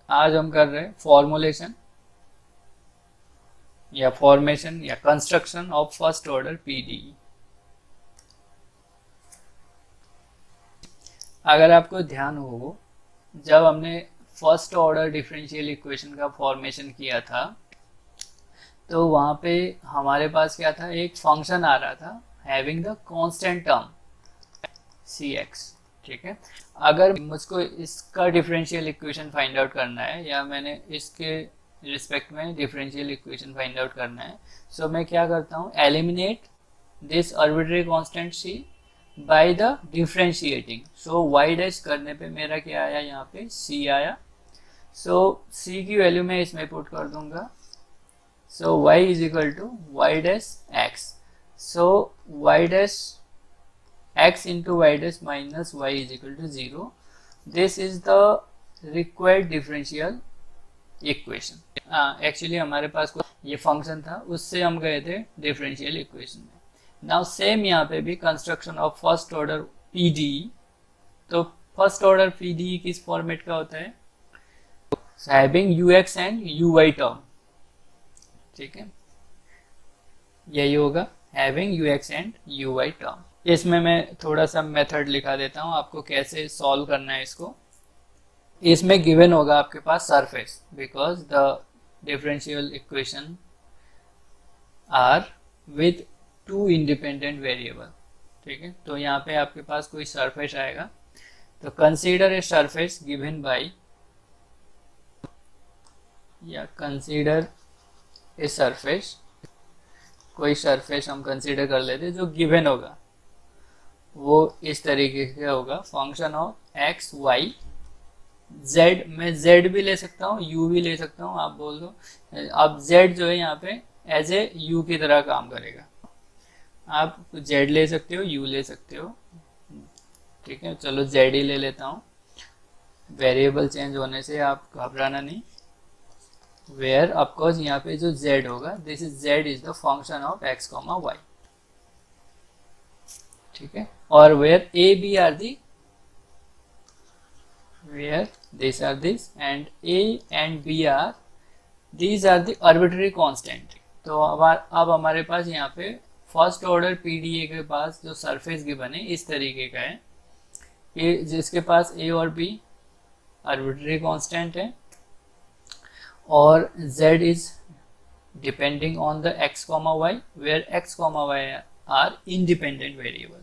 आज हम कर रहे हैं फॉर्मुलेशन या फॉर्मेशन या construction of first order PDE. अगर आपको ध्यान हो, जब हमने फर्स्ट ऑर्डर डिफरेंशियल इक्वेशन का फॉर्मेशन किया था तो वहाँ पे हमारे पास क्या था, एक फंक्शन आ रहा था having the constant term c x. ठीक है, अगर मुझको इसका डिफरेंशियल इक्वेशन फाइंड आउट करना है या मैंने इसके रिस्पेक्ट में डिफरेंशियल इक्वेशन फाइंड आउट करना है, सो मैं क्या करता हूँ, eliminate this arbitrary constant c by the differentiating. So y dash करने पे मेरा क्या आया, यहाँ पे सी आया। सो सी की वैल्यू मैं इसमें पुट कर दूंगा। So y is equal to y dash x. So y dash x into y dash minus y is equal to 0. This is the required differential equation. Actually हमारे पास ये फंक्शन था, उससे हम गए थे डिफरेंशियल इक्वेशन में। नाउ सेम यहाँ पे भी construction of first order PDE. तो फर्स्ट ऑर्डर पीडीई किस फॉर्मेट का होता है, having ux and uy term. ठीक है, यही होगा having ux and uy term. इसमें मैं थोड़ा सा मेथड लिखा देता हूँ आपको कैसे सॉल्व करना है इसको। इसमें गिवन होगा आपके पास surface, because the differential equation are with two independent variable. ठीक है, तो यहाँ पे आपके पास कोई सरफेस आएगा, तो consider a surface given by, या कंसीडर ए सरफेस, कोई सरफेस हम कंसीडर कर लेते जो गिवन होगा, वो इस तरीके से होगा, function of x y z. मैं जेड भी ले सकता हूँ, यू भी ले सकता हूँ, आप बोल दो। अब जेड जो है यहाँ पे एज ए यू की तरह काम करेगा। आप जेड ले सकते हो, यू ले सकते हो। ठीक है, चलो जेड ही ले लेता हूँ। वेरिएबल चेंज होने से आप घबराना नहीं। वेयर ऑफकोर्स यहाँ पे जो जेड होगा, this is Z is the function of X comma Y. ठीक है, और where A B are the, where these are this and a and b are, these are the arbitrary constant। तो अब हमारे पास यहाँ पे फर्स्ट ऑर्डर पीडीए के पास जो सरफेस गिवन है इस तरीके का है, ये जिसके पास a और b arbitrary constant है और z is depending on the x, y, where x, y are independent variable।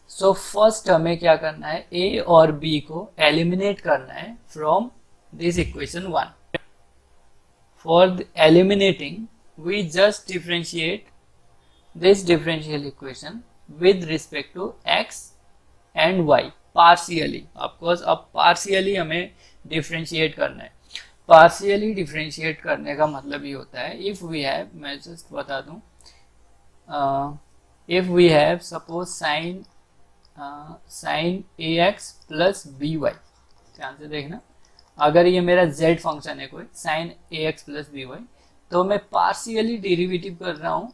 So first हमें क्या करना है, ए और बी को एलिमिनेट करना है from this equation 1। For eliminating we just differentiate this differential equation with respect to x and y partially. Of course अब partially हमें डिफरेंशिएट करना है। पार्शियली डिफरेंशिएट करने का मतलब ये होता है, इफ वी हैव, मैं जस्ट बता दूं, if we have suppose sine a x plus b y, ध्यान से देखना, अगर ये मेरा z फंक्शन है कोई sine a x plus b y, तो मैं पार्शियली डेरिवेटिव कर रहा हूँ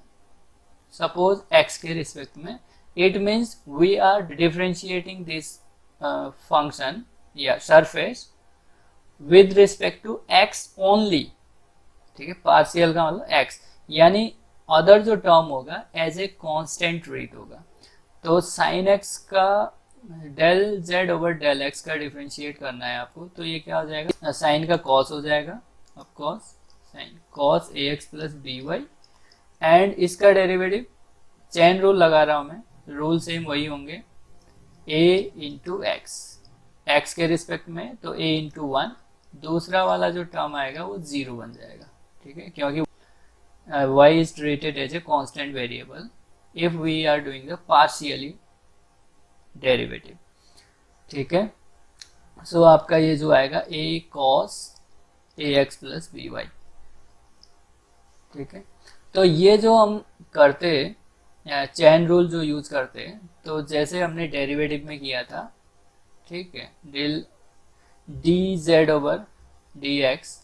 सपोज x के रिस्पेक्ट में। It means we are differentiating this function या surface with respect to x only. ठीक है, पार्शियल का मतलब x, यानी अदर जो टर्म होगा एज ए कांस्टेंट रेट होगा। तो साइन एक्स का del z over del x का डिफरेंशिएट करना है आपको, तो ये क्या हो जाएगा, साइन का कॉस हो जाएगा, of course sine cos a x plus b y, and इसका डेरिवेटिव चेन रूल लगा रहा हूँ मैं, रूल सेम वही होंगे, ए इंटू एक्स, एक्स के रिस्पेक्ट में तो ए इंटू वन, दूसरा वाला जो टर्म आएगा वो 0 बन जाएगा। ठीक है, क्योंकि y is treated as a constant variable if we are doing the partially derivative। ठीक है, सो आपका ये जो आएगा a cos ax plus b y. ठीक है, तो ये जो हम करते हैं चेन रूल जो यूज करते हैं, तो जैसे हमने डेरिवेटिव में किया था, ठीक है, del d z over d x,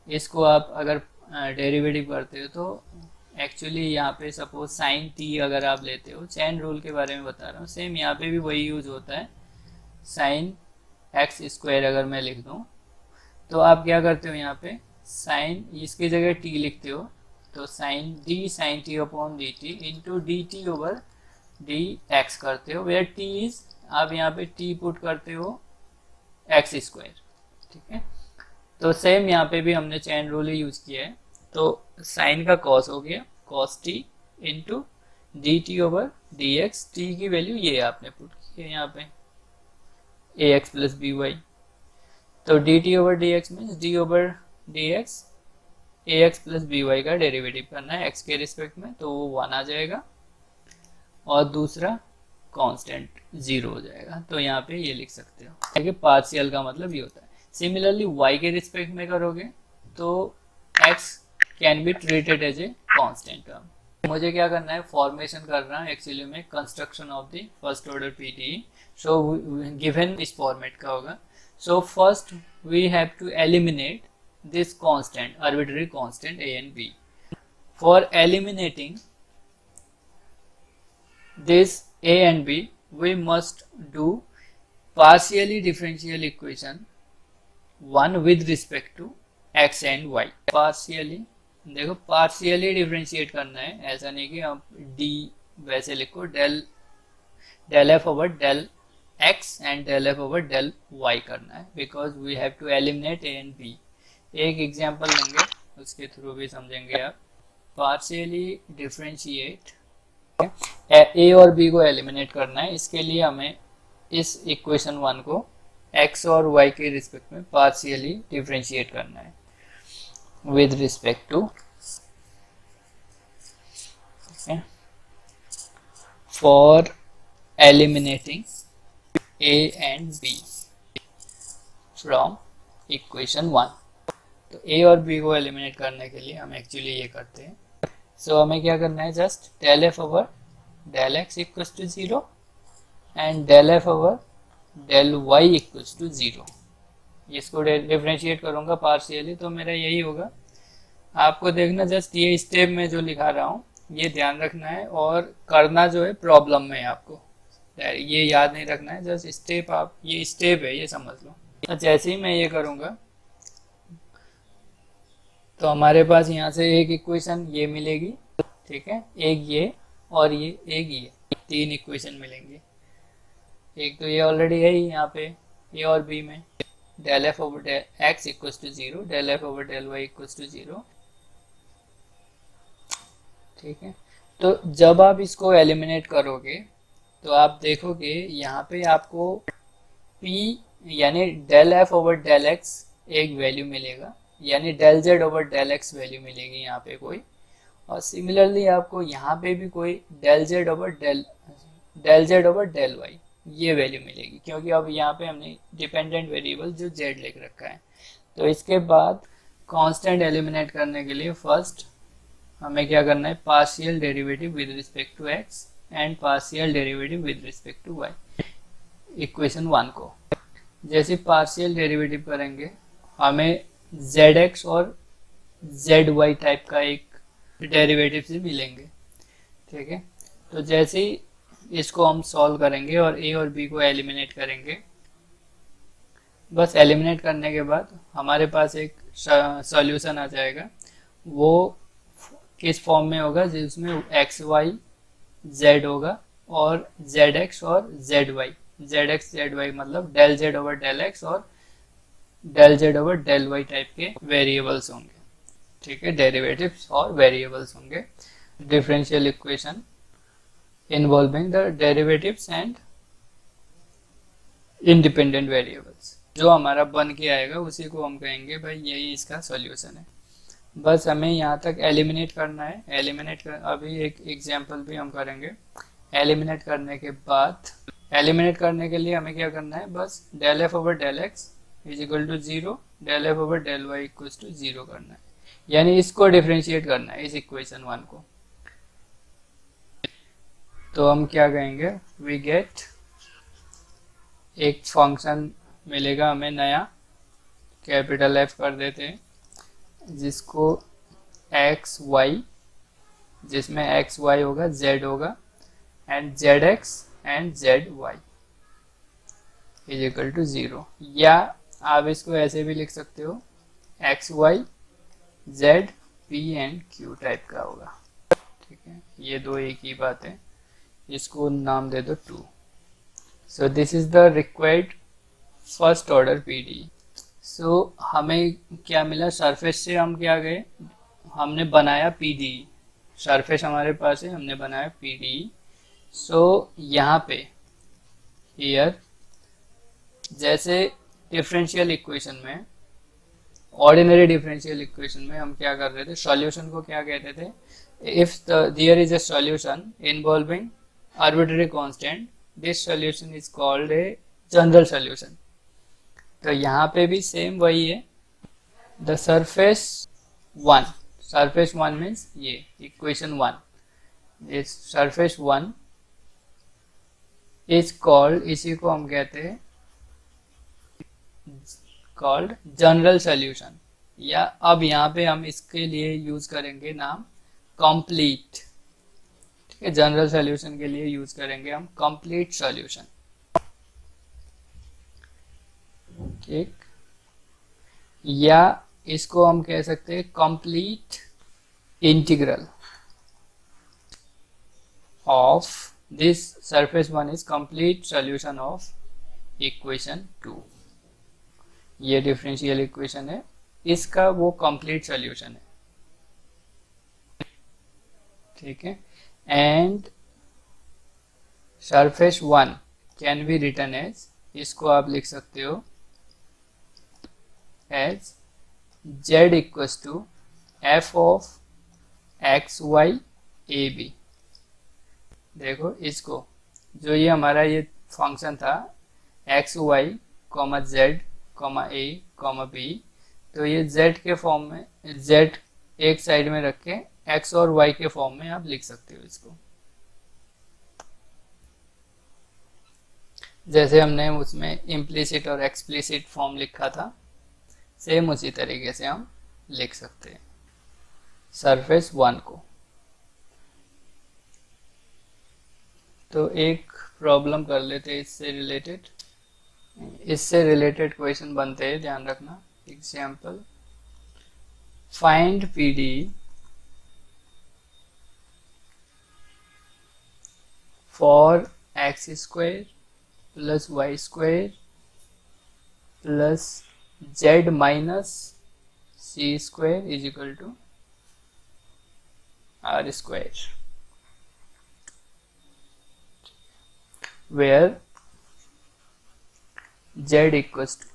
इसको आप अगर डेरिवेटिव करते हो तो एक्चुअली यहाँ पे सपोज साइन टी अगर आप लेते हो, चेन रूल के बारे में बता रहा हूँ, सेम यहाँ पे भी वही यूज होता है, साइन एक्स स्क्वायर अगर मैं लिख दूँ तो आप क्या करते हो, यहाँ पे साइन इसकी जगह टी लिखते हो, तो sine t upon d t into d t over d x करते हो, वेयर टी इज, आप यहाँ पे टी पुट करते हो एक्स स्क्वायर। ठीक है, तो सेम यहाँ पे भी हमने चेन रूल ही यूज किया है, तो साइन का कॉस हो गया cos t into d t over d x, t की वैल्यू ये आपने पुट की है यहाँ पे a x plus b y, तो d t over d x means d over d x a x plus b y का derivative करना है एक्स के रिस्पेक्ट में, तो वो 1 आ जाएगा और दूसरा कांस्टेंट 0 हो जाएगा, तो यहाँ पे ये लिख सकते हो। ठीक है, पार्शियल का मतलब ये होता है। सिमिलरली y के रिस्पेक्ट में करोगे तो x can be treated as a constant term. मुझे क्या करना है, फॉर्मेशन करना है एक्चुअली में construction of the first order PDE. So given इस फॉर्मेट का होगा। So first we have to eliminate this constant, arbitrary constant a and b. For eliminating this a and b, we must do partially differential equation one with respect to x and y. Partially देखो partially differentiate करना है, ऐसा नहीं कि आप d वैसे लिखो del f over del x and del f over del y करना है, because we have to eliminate a and b. एक एग्जाम्पल लेंगे उसके थ्रू भी समझेंगे आप। पार्शियली डिफरेंशिएट ए और बी को एलिमिनेट करना है, इसके लिए हमें इस इक्वेशन 1 को x और y के रिस्पेक्ट में पार्शियली डिफरेंशिएट करना है with respect to for eliminating a and b from equation 1। तो a और b को एलिमिनेट करने के लिए हम एक्चुअली ये करते हैं। सो हमें क्या करना है, just del f over del x equals to 0 and del f over del y equals to 0। इसको डिफरेंशिएट करूँगा पार्शियली, तो मेरा यही होगा। आपको देखना जस्ट ये स्टेप में जो लिखा रहा हूँ ये ध्यान रखना है, और करना जो है प्रॉब्लम में है आपको, ये याद नहीं रखना है, जस्ट स्टेप आप ये स्टेप है ये समझ लो। जैसे ही मैं ये करूँगा तो हमारे पास यहाँ से एक इक्वेशन ये मिलेगी, ठीक है, एक ये और ये एक ये, 3 इक्वेशन मिलेंगे। एक तो ये ऑलरेडी है ही यहाँ पे ए और बी में, del f over del x equals to 0, del f over del y equals to 0। ठीक है, तो जब आप इसको एलिमिनेट करोगे तो आप देखोगे यहाँ पे आपको p यानी del f over del x एक वैल्यू मिलेगा, यानी del z over del x value मिलेगी यहाँ पे कोई, और सिमिलरली आपको यहाँ पे भी कोई del z over del y ये वैल्यू मिलेगी, क्योंकि अब यहाँ पे हमने डिपेंडेंट वेरिएबल जो जेड लिख रखा है। तो इसके बाद कांस्टेंट एलिमिनेट करने के लिए फर्स्ट हमें क्या करना है, partial derivative with respect to x and partial derivative with respect to y equation 1 को। जैसे पार्शियल डेरिवेटिव करेंगे हमें zx और zy टाइप का एक डेरिवेटिव से मिलेंगे। ठीक है, तो जैसे ही इसको हम सॉल्व करेंगे और a और b को एलिमिनेट करेंगे, बस एलिमिनेट करने के बाद हमारे पास एक सॉल्यूशन आ जाएगा। वो किस फॉर्म में होगा, जिसमें एक्स वाई जेड होगा और जेड एक्स और जेड वाई मतलब del z over del x और del z over del y type के वेरिएबल्स होंगे। ठीक है, डेरिवेटिव्स और वेरिएबल्स होंगे। Differential equation involving the derivatives and independent variables, जो हमारा बन के आएगा उसी को हम कहेंगे भाई यही इसका सॉल्यूशन है। बस हमें यहाँ तक एलिमिनेट करना है। अभी एक एग्जांपल भी हम करेंगे। एलिमिनेट करने के बाद, एलिमिनेट करने के लिए हमें क्या करना है, बस del f over del x is equal to 0, del f over del y equal to 0 करना है, यानी इसको डिफरेंशिएट करना है इस इक्वेशन 1 को। तो हम क्या कहेंगे, वी गेट एक फंक्शन मिलेगा हमें नया, कैपिटल एफ कर देते हैं, जिसको एक्स वाई, जिसमें एक्स वाई होगा, जेड होगा and z x and z y. Is equal to 0, या आप इसको ऐसे भी लिख सकते हो x y z p and q type का होगा। ठीक है, ये दो एक ही बात है, इसको नाम दे दो 2। So this is the required first order PD. So हमें क्या मिला, सरफेस से हम क्या गए, हमने बनाया पीडी, सरफेस हमारे पास है, हमने बनाया पीडी। सो यहाँ पे हियर जैसे डिफरेंशियल इक्वेशन में, ऑर्डिनरी डिफरेंशियल इक्वेशन में हम क्या कर रहे थे, सॉल्यूशन को क्या कहते थे, if there is a solution involving arbitrary constant, this solution is called a general solution. तो यहाँ पे भी सेम वही है, द सरफेस वन मीन्स ये equation 1, this surface 1 is called, इसी को हम कहते हैं कॉल्ड जनरल सॉल्यूशन, या अब यहाँ पे हम इसके लिए यूज करेंगे नाम कंप्लीट। ठीक है, जनरल सॉल्यूशन के लिए यूज करेंगे हम कंप्लीट सॉल्यूशन। ठीक, या इसको हम कह सकते हैं complete integral of this surface 1 is complete solution of equation 2। ये डिफरेंशियल इक्वेशन है, इसका वो कंप्लीट सॉल्यूशन है। ठीक है, and surface 1 can be written as, इसको आप लिख सकते हो as z equals to f of x y a b. देखो इसको, जो ये हमारा ये फंक्शन था x y comma z comma a comma b, तो ये z के फॉर्म में, z एक साइड में रख के x और y के फॉर्म में आप लिख सकते हो इसको, जैसे हमने उसमें इम्प्लिसिट और एक्सप्लिसिट फॉर्म लिखा था, सेम उसी तरीके से हम लिख सकते हैं सरफेस 1 को। तो एक प्रॉब्लम कर लेते हैं इससे रिलेटेड क्वेश्चन बनते हैं, ध्यान रखना। Example, find PD for x square plus y square plus z minus c square is equal to r square, where z equals to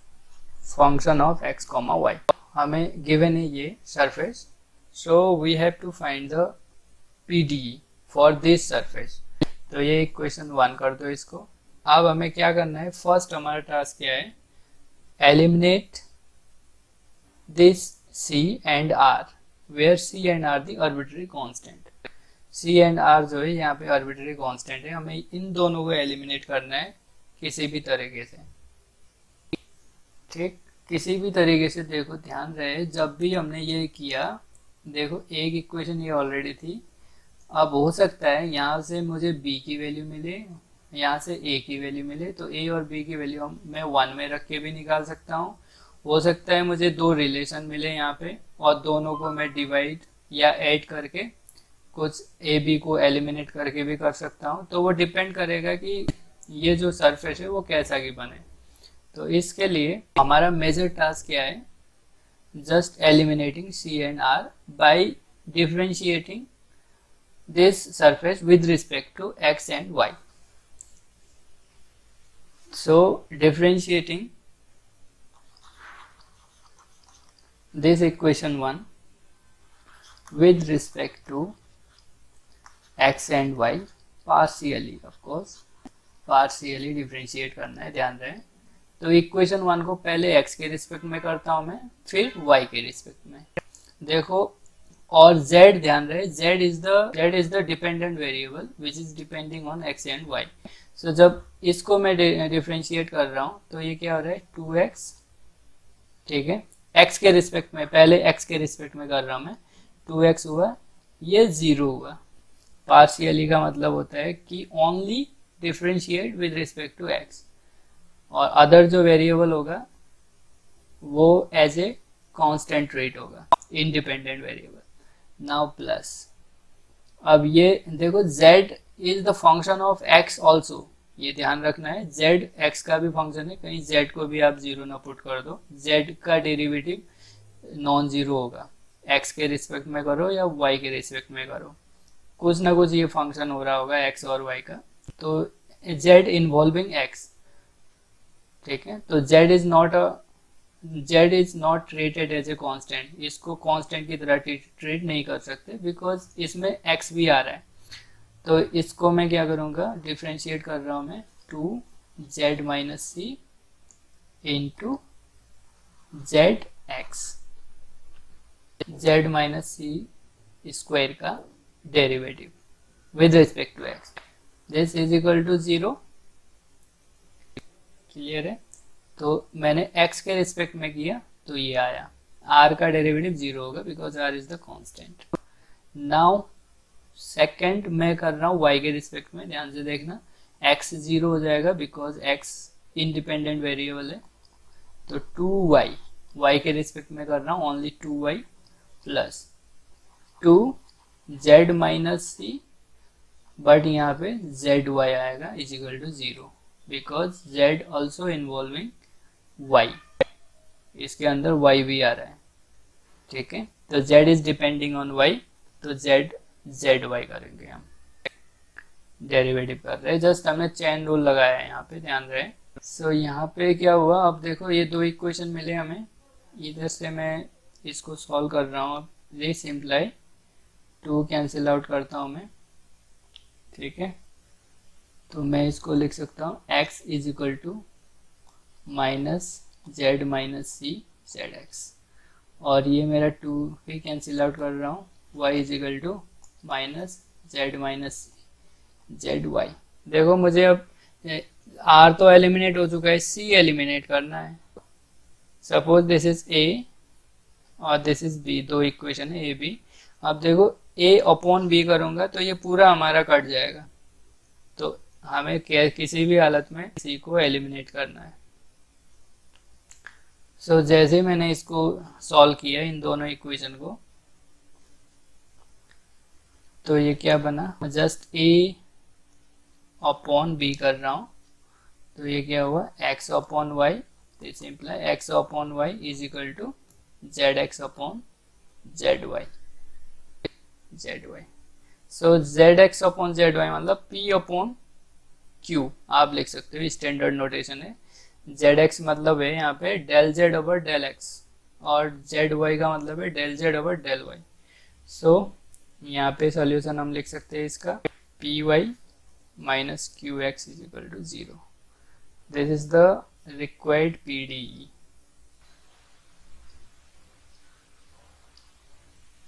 function of x comma y। हमें given है ये surface, so we have to find the PD for this surface. तो ये equation 1 कर दो इसको। अब हमें क्या करना है, फर्स्ट हमारा टास्क क्या है, eliminate this c and r, where c and r the arbitrary constant. c and r जो है यहाँ पे आर्बिट्ररी कांस्टेंट है, हमें इन दोनों को एलिमिनेट करना है किसी भी तरीके से। ठीक, किसी भी तरीके से। देखो ध्यान रहे, जब भी हमने ये किया, देखो एक इक्वेशन ये ऑलरेडी थी, अब हो सकता है यहाँ से मुझे b की वैल्यू मिले, यहाँ से a की वैल्यू मिले, तो a और b की वैल्यू मैं 1 में रख के भी निकाल सकता हूँ। हो सकता है मुझे दो रिलेशन मिले यहाँ पे, और दोनों को मैं डिवाइड या ऐड करके कुछ ए बी को एलिमिनेट करके भी कर सकता हूँ। तो वो डिपेंड करेगा कि ये जो सरफेस है वो कैसा की बने। तो इसके लिए हमारा मेजर टास्क क्या है, just eliminating C and R by differentiating this surface with respect to x and Y. So differentiating this equation 1 with respect to x and y partially, of course partially differentiate करना है, ध्यान रहे। तो equation 1 को पहले x के respect में करता हूँ मैं, फिर y के रिस्पेक्ट में। देखो, और z, ध्यान रहे, z is the dependent variable which is depending on x and y। so जब इसको मैं डिफरेंशिएट कर रहा हूँ तो ये क्या हो रहा है 2x, ठीक है, x के रिस्पेक्ट में, पहले x के रिस्पेक्ट में कर रहा हूं मैं, 2x हुआ, ये 0 हुआ। पार्शियली का मतलब होता है कि only differentiate with respect to x। और अदर जो वेरिएबल होगा वो एज ए कांस्टेंट रेट होगा, इंडिपेंडेंट वेरिएबल। नाउ प्लस, अब ये देखो z is the function of x also, ये ध्यान रखना है, z x का भी फंक्शन है, कहीं z को भी आप जीरो ना पुट कर दो, z का डेरिवेटिव नॉन जीरो होगा, x के रिस्पेक्ट में करो या y के रिस्पेक्ट में करो, कुछ ना कुछ ये फंक्शन हो रहा होगा x और y का, तो z इन्वॉल्विंग x, ठीक है। तो z is not treated as a constant, इसको कांस्टेंट की तरह ट्रीट नहीं कर सकते बिकॉज इसमें x भी आ रहा है। तो इसको मैं क्या करूँगा, डिफ्रेंशिएट कर रहा हूँ मैं 2z minus c into z x, z minus c square का derivative with respect to x, this is equal to 0। Clear है? तो मैंने x के रिस्पेक्ट में किया तो ये आया, r का डेरिवेटिव 0 होगा because r is the constant. Now second मैं कर रहा हूँ y के रिस्पेक्ट में, ध्यान से देखना, x 0 हो जाएगा बिकॉज x इंडिपेंडेंट वेरिएबल है, तो 2y, y के रिस्पेक्ट में कर रहा हूँ only 2y plus 2z minus C, but यहाँ पे zy आएगा is equal to 0 because z also involving y, इसके अंदर y भी आ रहा है, ठीक है। तो z is depending on y, तो z zy करेंगे, हम डेरिवेटिव कर रहे हैं, जस्ट हमने चेन रूल लगाया है यहाँ पे, ध्यान रहे। सो यहाँ पे क्या हुआ, अब देखो ये दो इक्वेशन मिले हमें, इधर से मैं इसको सॉल्व कर रहा हूँ, अब रीसिंप्लाई 2 कैंसिल आउट करता हूँ मैं, ठीक है। तो मैं इसको लिख सकता हूँ x is equal to minus Z minus C Z x, और ये मेरा 2 भी कैंसिल आउट कर रहा हूँ, y is equal to minus Z minus C Z Y. देखो मुझे अब r तो एलिमिनेट हो चुका है, c एलिमिनेट करना है। सपोज दिस इज a और दिस इज b, दो इक्वेशन है a b। अब देखो a अपॉन b करूँगा तो ये पूरा हमारा कट जाएगा, तो हमें किसी भी हालत में c को एलिमिनेट करना है। सो जैसे मैंने इसको सॉल्व किया इन दोनों इक्वेशन को, तो ये क्या बना, जस्ट a अपॉन b कर रहा हूँ, तो ये क्या हुआ, x upon y, this imply x upon y is equal to zx upon zy। So zx upon zy मतलब p अपॉन q आप लिख सकते हो, स्टैंडर्ड नोटेशन है। zx मतलब है यहाँ पे del z over del x, और zy का मतलब है del z over del y। So यहाँ पे सॉल्यूशन हम लिख सकते हैं इसका, py minus qx is equal to 0, this is the required PDE।